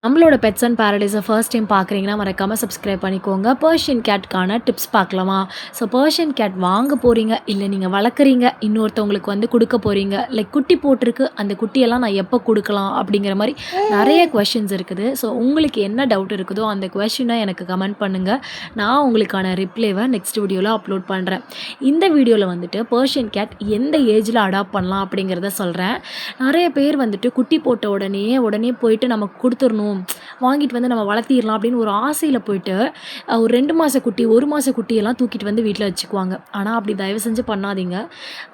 நம்மளோட pets and பாரடைஸை first time பார்க்குறீங்கன்னா மறக்காமல் சப்ஸ்கிரைப் பண்ணிக்கோங்க. பெர்ஷியன் கேட்கான டிப்ஸ் பார்க்கலாமா? ஸோ பெர்ஷியன் கேட் வாங்க போகிறீங்க, இல்லை நீங்கள் வளர்க்குறீங்க, இன்னொருத்தவங்களுக்கு வந்து கொடுக்க போகிறீங்க, லைக் குட்டி போட்டிருக்கு, அந்த குட்டியெல்லாம் நான் எப்போ கொடுக்கலாம் அப்படிங்கிற மாதிரி நிறைய கொஷின்ஸ் இருக்குது. ஸோ உங்களுக்கு என்ன டவுட் இருக்குதோ அந்த கொஷினை எனக்கு கமெண்ட் பண்ணுங்கள். நான் உங்களுக்கான ரிப்ளைவை நெக்ஸ்ட் வீடியோவில் அப்லோட் பண்ணுறேன். இந்த வீடியோவில் வந்துட்டு பெர்ஷியன் கேட் எந்த ஏஜில் அடாப்ட் பண்ணலாம் அப்படிங்கிறத சொல்கிறேன். நிறைய பேர் வந்துட்டு குட்டி போட்ட உடனே போயிட்டு நமக்கு கொடுத்துடணும், வாங்கிட்டு வந்து நம்ம வளர்த்திடலாம் அப்படின்னு ஒரு ஆசையில் போயிட்டு ஒரு 2 மாத குட்டி 1 மாத குட்டியெல்லாம் தூக்கிட்டு வந்து வீட்டில் வச்சுக்குவாங்க. ஆனால் அப்படி தயவு செஞ்சு பண்ணாதீங்க.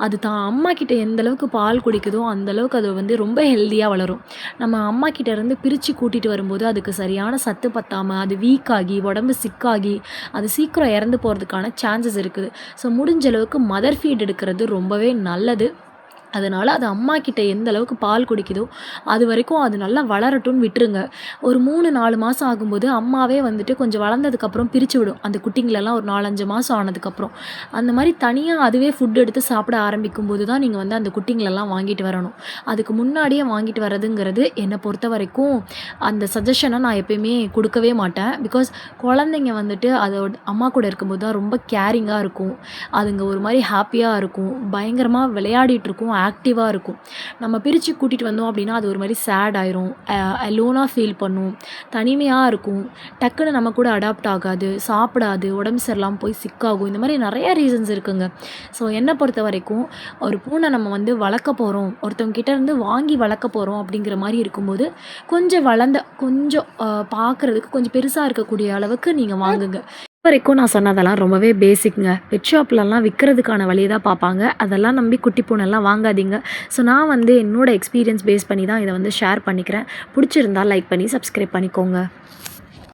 அது தான் அம்மா கிட்ட எந்த அளவுக்கு பால் குடிக்குதோ அந்தளவுக்கு அது வந்து ரொம்ப ஹெல்த்தியாக வளரும். நம்ம அம்மா கிட்ட இருந்து பிரித்து கூட்டிகிட்டு வரும்போது அதுக்கு சரியான சத்து பத்தாமல் அது வீக் ஆகி உடம்பு சிக்காகி அது சீக்கிரம் இறந்து போகிறதுக்கான சான்சஸ் இருக்குது. ஸோ முடிஞ்ச அளவுக்கு மதர் ஃபீட் எடுக்கிறது ரொம்பவே நல்லது. அதனால் அது அம்மா கிட்ட எந்த அளவுக்கு பால் குடிக்குதோ அது வரைக்கும் அது நல்லா வளரட்டும்னு விட்டுருங்க. ஒரு 3-4 மாதம் ஆகும்போது அம்மாவே வந்துட்டு கொஞ்சம் வளர்ந்ததுக்கப்புறம் பிரித்து விடும் அந்த குட்டிங்களெல்லாம். ஒரு 4-5 மாதம் ஆனதுக்கப்புறம் அந்த மாதிரி தனியாக அதுவே ஃபுட் எடுத்து சாப்பிட ஆரம்பிக்கும் போது தான் நீங்கள் வந்து அந்த குட்டிங்களெல்லாம் வாங்கிட்டு வரணும். அதுக்கு முன்னாடியே வாங்கிட்டு வரதுங்கிறது என்னை பொறுத்த வரைக்கும் அந்த சஜஷனை நான் எப்பயுமே கொடுக்கவே மாட்டேன். பிகாஸ் குழந்தைங்க வந்துட்டு அதோட அம்மா கூட இருக்கும்போது தான் ரொம்ப கேரிங்காக இருக்கும். அதுங்க ஒரு மாதிரி ஹாப்பியாக இருக்கும், பயங்கரமாக விளையாடிட்டு இருக்கும், ஆக்டிவாக இருக்கும். நம்ம பிரித்து கூட்டிகிட்டு வந்தோம் அப்படின்னா அது ஒரு மாதிரி சேட் ஆயிரும், அலோனாக ஃபீல் பண்ணும், தனிமையாக இருக்கும், டக்குன்னு நம்ம கூட அடாப்ட் ஆகாது, சாப்பிடாது, உடம்பு சரியில்லாமல் போய் சிக்காகும். இந்த மாதிரி நிறையா ரீசன்ஸ் இருக்குங்க. ஸோ என்னை பொறுத்த வரைக்கும் ஒரு பூனை நம்ம வந்து வளர்க்க போகிறோம், ஒருத்தவங்க கிட்ட இருந்து வாங்கி வளர்க்க போகிறோம் அப்படிங்கிற மாதிரி இருக்கும்போது கொஞ்சம் பார்க்குறதுக்கு கொஞ்சம் பெருசாக இருக்கக்கூடிய அளவுக்கு நீங்கள் வாங்குங்க. வரைக்கும் நான் சொன்னதெல்லாம் ரொம்பவே பேசிக்ங்க. பெட் ஷாப்லலாம் விற்கிறதுக்கான வழியை தான் பார்ப்பாங்க. அதெல்லாம் நம்பி குட்டி பூனைலாம் வாங்காதீங்க. ஸோ நான் வந்து என்னோட எக்ஸ்பீரியன்ஸ் பேஸ் பண்ணி தான் இதை வந்து ஷேர் பண்ணிக்கிறேன். பிடிச்சிருந்தா லைக் பண்ணி சப்ஸ்கிரைப் பண்ணிக்கோங்க.